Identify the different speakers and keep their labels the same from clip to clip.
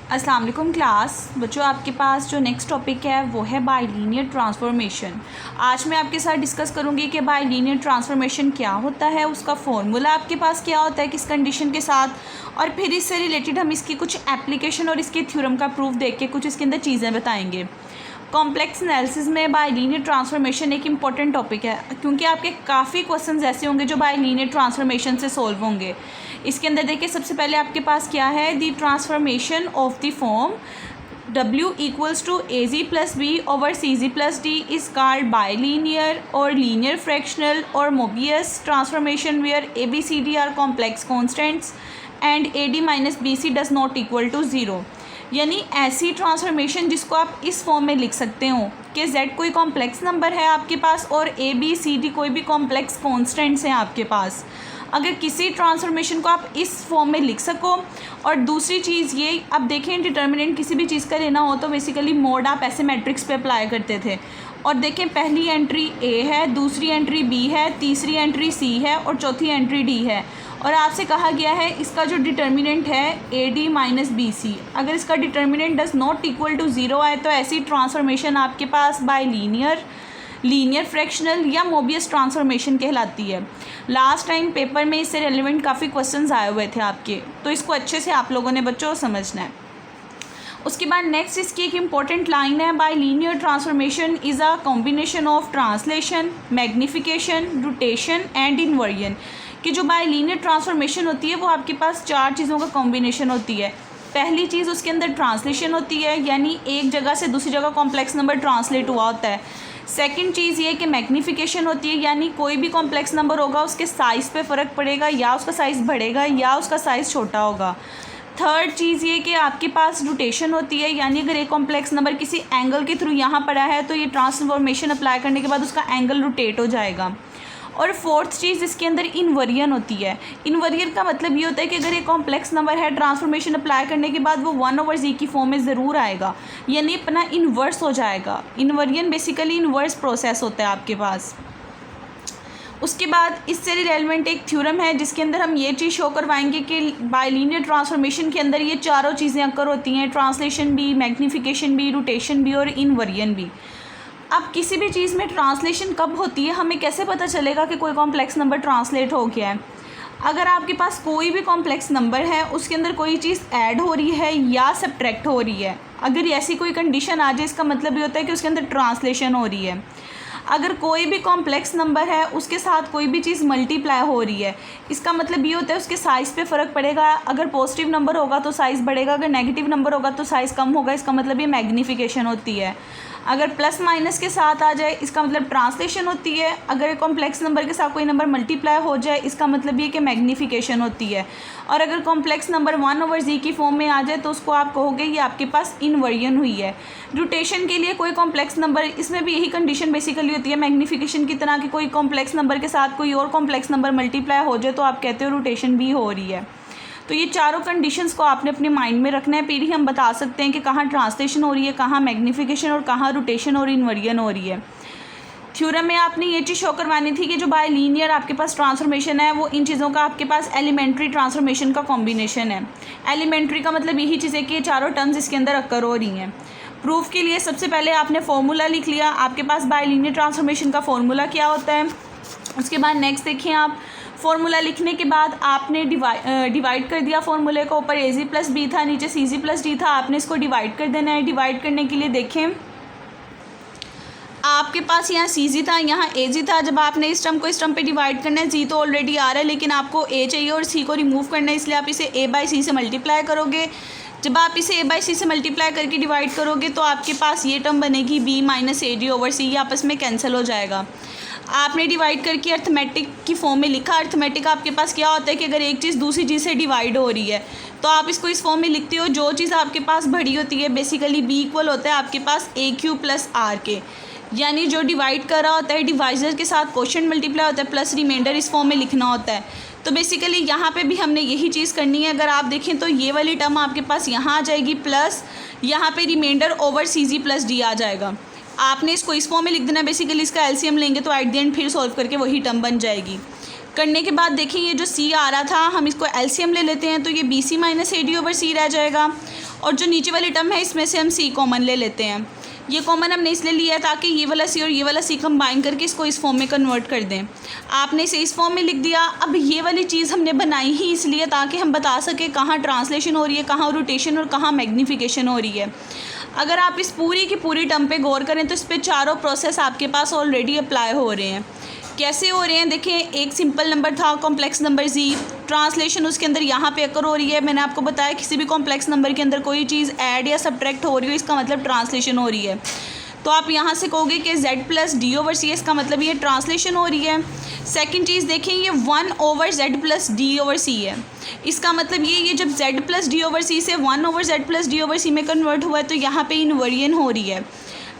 Speaker 1: अस्सलाम वालेकुम क्लास बच्चों, आपके पास जो नेक्स्ट टॉपिक है वो है बाइलीनियर ट्रांसफॉर्मेशन। आज मैं आपके साथ डिस्कस करूंगी कि बाइलीनियर ट्रांसफॉर्मेशन क्या होता है, उसका फॉर्मूला आपके पास क्या होता है किस कंडीशन के साथ, और फिर इससे रिलेटेड हम इसकी कुछ एप्लीकेशन और इसके थ्योरम का प्रूफ देख के कुछ इसके अंदर चीज़ें बताएंगे। कॉम्प्लेक्स एनालिसिस में बाइलीनियर ट्रांसफॉर्मेशन एक इम्पॉर्टेंट टॉपिक है क्योंकि आपके काफ़ी क्वेश्चंस ऐसे होंगे जो बाइलीनियर ट्रांसफॉर्मेशन से सॉल्व होंगे। इसके अंदर देखिए, सबसे पहले आपके पास क्या है, the transformation of the form W = AG + B over CG + D is called bilinear or linear fractional or Mobius transformation where ABCD are complex constants and AD - BC does not equal to 0। यानी ऐसी transformation जिसको आप इस form में लिख सकते हो कि Z कोई कॉम्प्लेक्स नंबर है आपके पास और ABCD कोई भी कॉम्प्लेक्स कॉन्स्टेंट्स हैं आपके पास। अगर किसी ट्रांसफॉर्मेशन को आप इस फॉर्म में लिख सको, और दूसरी चीज़ ये, अब देखें डिटर्मिनेंट किसी भी चीज़ का लेना हो तो बेसिकली मोड आप ऐसे मैट्रिक्स पे अप्लाई करते थे, और देखें पहली एंट्री A है, दूसरी एंट्री B है, तीसरी एंट्री C है और चौथी एंट्री D है, और आपसे कहा गया है इसका जो डिटर्मिनेंट है AD - BC। अगर इसका determinant does not equal to 0 आए तो ऐसी ट्रांसफॉर्मेशन आपके पास बाइलीनियर, लीनियर फ्रैक्शनल या मोबियस ट्रांसफॉर्मेशन कहलाती है। लास्ट टाइम पेपर में इससे रेलिवेंट काफ़ी क्वेश्चंस आए हुए थे आपके, तो इसको अच्छे से आप लोगों ने बच्चों समझना है। उसके बाद नेक्स्ट इसकी एक इम्पॉर्टेंट लाइन है, bilinear transformation is a combination of translation, magnification, rotation and inversion. कि जो बाइलीनियर ट्रांसफॉर्मेशन होती है वो आपके पास चार चीज़ों का कॉम्बिनेशन होती है। पहली चीज़ उसके अंदर ट्रांसलेशन होती है, यानी एक जगह से दूसरी जगह कॉम्प्लेक्स नंबर ट्रांसलेट हुआ होता है। सेकंड चीज़ ये कि मैग्नीफिकेशन होती है, यानी कोई भी कॉम्प्लेक्स नंबर होगा उसके साइज़ पे फ़र्क पड़ेगा, या उसका साइज़ बढ़ेगा या उसका साइज़ छोटा होगा। थर्ड चीज़ ये कि आपके पास रोटेशन होती है, यानी अगर एक कॉम्प्लेक्स नंबर किसी एंगल के थ्रू यहाँ पड़ा है तो ये ट्रांसफॉर्मेशन अप्लाई करने के बाद उसका एंगल रोटेट हो जाएगा। और फोर्थ चीज़ इसके अंदर इन्वर्जन होती है। इन्वर्जन का मतलब ये होता है कि अगर एक कॉम्प्लेक्स नंबर है, ट्रांसफॉर्मेशन अप्लाई करने के बाद वो 1/z की फॉर्म में ज़रूर आएगा, यानी अपना इन्वर्स हो जाएगा। इन्वर्जन बेसिकली इन्वर्स प्रोसेस होता है आपके पास। उसके बाद इससे रिलेवेंट एक थ्योरम है जिसके अंदर हम ये चीज़ शो करवाएंगे कि बाइलीनियर ट्रांसफॉर्मेशन के अंदर ये चारों चीज़ें अकर होती हैं, ट्रांसलेशन भी, मैग्नीफिकेशन भी, रोटेशन भी और इन्वर्जन भी। अब किसी भी चीज़ में ट्रांसलेशन कब होती है, हमें कैसे पता चलेगा कि कोई कॉम्प्लेक्स नंबर ट्रांसलेट हो गया है? अगर आपके पास कोई भी कॉम्प्लेक्स नंबर है, उसके अंदर कोई चीज़ ऐड हो रही है या सब्ट्रैक्ट हो रही है, अगर ऐसी कोई कंडीशन आ जाए इसका मतलब ये होता है कि उसके अंदर ट्रांसलेशन हो रही है। अगर कोई भी कॉम्प्लेक्स नंबर है उसके साथ कोई भी चीज़ मल्टीप्लाई हो रही है, इसका मतलब ये होता है उसके साइज़ पे फ़र्क पड़ेगा। अगर पॉजिटिव नंबर होगा तो साइज़ बढ़ेगा, अगर नेगेटिव नंबर होगा तो साइज़ कम होगा, इसका मतलब ये मैग्नीफिकेशन होती है। अगर प्लस माइनस के साथ आ जाए इसका मतलब ट्रांसलेशन होती है। अगर कॉम्प्लेक्स नंबर के साथ कोई नंबर मल्टीप्लाई हो जाए इसका मतलब ये कि मैग्नीफिकेशन होती है। और अगर कॉम्प्लेक्स नंबर 1/z की फॉर्म में आ जाए तो उसको आप कहोगे ये आपके पास इन्वर्जन हुई है। रोटेशन के लिए कोई कॉम्प्लेक्स नंबर, इसमें भी यही कंडीशन बेसिकली होती है मैग्नीफिकेशन की तरह, कि कोई कॉम्प्लेक्स नंबर के साथ कोई और कॉम्प्लेक्स नंबर मल्टीप्लाई हो जाए तो आप कहते हो रोटेशन भी हो रही है। तो ये चारों कंडीशंस को आपने अपने माइंड में रखना है, फिर ही हम बता सकते हैं कि कहाँ ट्रांसलेशन हो रही है, कहाँ मैग्नीफिकेशन और कहाँ रोटेशन और इन्वर्जन हो रही है। थ्योरम में आपने ये चीज़ शो करवानी थी कि जो बाइलीनियर आपके पास ट्रांसफॉर्मेशन है वो इन चीज़ों का आपके पास एलिमेंट्री ट्रांसफॉर्मेशन का कॉम्बिनेशन है। एलिमेंट्री का मतलब यही चीज़ है कि ये चारों टर्म्स इसके अंदर अक्कर हो रही हैं। प्रूफ के लिए सबसे पहले आपने फॉर्मूला लिख लिया, आपके पास बाइलीनियर ट्रांसफॉर्मेशन का फॉर्मूला क्या होता है। उसके बाद नेक्स्ट देखिए, आप फॉर्मूला लिखने के बाद आपने डिवाइड कर दिया फॉर्मूले को, ऊपर AG + B था, नीचे CG + D था, आपने इसको डिवाइड कर देना है। डिवाइड करने के लिए देखें आपके पास यहाँ CG था, यहाँ AG था। जब आपने इस टर्म को इस टर्म पे डिवाइड करना है, G तो ऑलरेडी आ रहा है लेकिन आपको A चाहिए और C को रिमूव करना है, इसलिए आप इसे A/C से मल्टीप्लाई करोगे। जब आप इसे A/C से मल्टीप्लाई करके डिवाइड करोगे तो आपके पास ये टर्म बनेगी B - AD/C, ये आपस में कैंसिल हो जाएगा। आपने डिवाइड करके अर्थमेटिक की फॉर्म में लिखा। अर्थमेटिक आपके पास क्या होता है कि अगर एक चीज़ दूसरी चीज़ से डिवाइड हो रही है तो आप इसको इस फॉर्म में लिखते हो। जो चीज़ आपके पास बड़ी होती है बेसिकली B इक्वल होता है आपके पास AQ + R के, यानी जो डिवाइड कर रहा होता है डिवाइजर के साथ क्वोशिएंट मल्टीप्लाई होता है प्लस रिमाइंडर इस फॉर्म में लिखना होता है। तो बेसिकली यहाँ पे भी हमने यही चीज़ करनी है। अगर आप देखें तो ये वाली टर्म आपके पास यहाँ आ जाएगी, प्लस यहाँ पे रिमाइंडर ओवर CG + D आ जाएगा। आपने इसको इस फॉर्म में लिख देना, बेसिकली इसका एलसीएम लेंगे तो एट द एंड फिर सॉल्व करके वही टर्म बन जाएगी। करने के बाद देखिए ये जो C आ रहा था हम इसको एलसीएम ले लेते हैं तो ये BC - AD/C रह जाएगा। और जो नीचे वाली टर्म है इसमें से हम सी कॉमन ले लेते हैं। ये कॉमन हमने इसलिए लिया है ताकि ये वाला सी और ये वाला सी कंबाइन करके इसको इस फॉर्म में कन्वर्ट कर दें। आपने इसे इस फॉर्म में लिख दिया। अब ये वाली चीज़ हमने बनाई ही इसलिए ताकि हम बता सकें कहाँ ट्रांसलेशन हो रही है, कहाँ रोटेशन और कहाँ मैग्नीफिकेशन हो रही है। अगर आप इस पूरी की पूरी टर्म पे गौर करें तो इस पर चारों प्रोसेस आपके पास ऑलरेडी अप्लाई हो रहे हैं। कैसे हो रहे हैं देखें, एक सिंपल नंबर था कॉम्प्लेक्स नंबर जी, ट्रांसलेशन उसके अंदर यहाँ पे अकर हो रही है। मैंने आपको बताया किसी भी कॉम्प्लेक्स नंबर के अंदर कोई चीज़ ऐड या सब्ट्रैक्ट हो रही हो इसका मतलब ट्रांसलेशन हो रही है। तो आप यहाँ से कहोगे कि z+d/c, इसका मतलब ये ट्रांसलेशन हो रही है। सेकंड चीज़ देखें, ये 1/z+d/c है। इसका मतलब ये जब z+d/c से 1/z+d/c में कन्वर्ट हुआ है तो यहाँ पे इन्वर्जन हो रही है।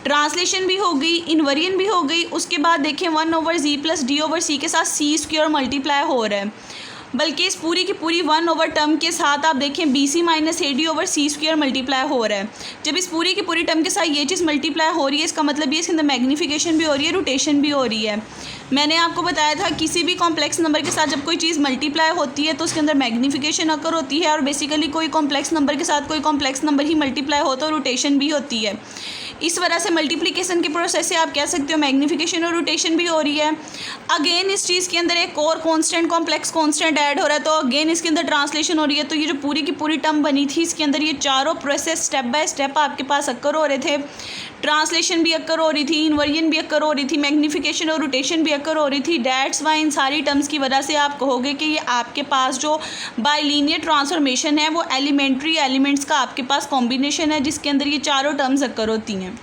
Speaker 1: ट्रांसलेशन भी हो गई, इन्वर्जन भी हो गई। उसके बाद देखें 1/z+d/c के साथ c² मल्टीप्लाई हो रहा है, बल्कि इस पूरी की पूरी 1 टर्म के साथ आप देखें bc - ad/c² मल्टीप्लाई हो रहा है। जब इस पूरी की पूरी टर्म के साथ ये चीज़ मल्टीप्लाई हो रही है इसका मतलब ये इसके अंदर मैग्नीफिकेशन भी हो रही है, रोटेशन भी हो रही है। मैंने आपको बताया था किसी भी कॉम्प्लेक्स नंबर के साथ जब कोई चीज़ मल्टीप्लाई होती है तो उसके अंदर मैग्नीफिकेशन अकर होती है, और बेसिकली कोई कॉम्प्लेक्स नंबर के साथ कोई कॉम्प्लेक्स नंबर ही मल्टीप्लाई हो तो रोटेशन भी होती है। इस वजह से मल्टीप्लिकेशन के प्रोसेस से आप कह सकते हो मैग्नीफिकेशन और रोटेशन भी हो रही है। अगेन इस चीज़ के अंदर एक और कॉन्स्टेंट कॉम्प्लेक्स कॉन्स्टेंट ऐड हो रहा है तो अगेन इसके अंदर ट्रांसलेशन हो रही है। तो ये जो पूरी की पूरी टर्म बनी थी इसके अंदर ये चारों प्रोसेस स्टेप बाय स्टेप आपके पास अकर हो रहे थे। ट्रांसलेशन भी अकर हो रही थी, इन्वर्जन भी अकर हो रही थी, मैग्नीफिकेशन और रोटेशन भी अकर हो रही थी। डैट्स वाई इन सारी टर्म्स की वजह से आप कहोगे कि ये आपके पास जो बाइलीनियर ट्रांसफॉर्मेशन है वो एलिमेंट्री एलिमेंट्स का आपके पास कॉम्बिनेशन है जिसके अंदर ये चारों टर्म्स अकर होती हैं।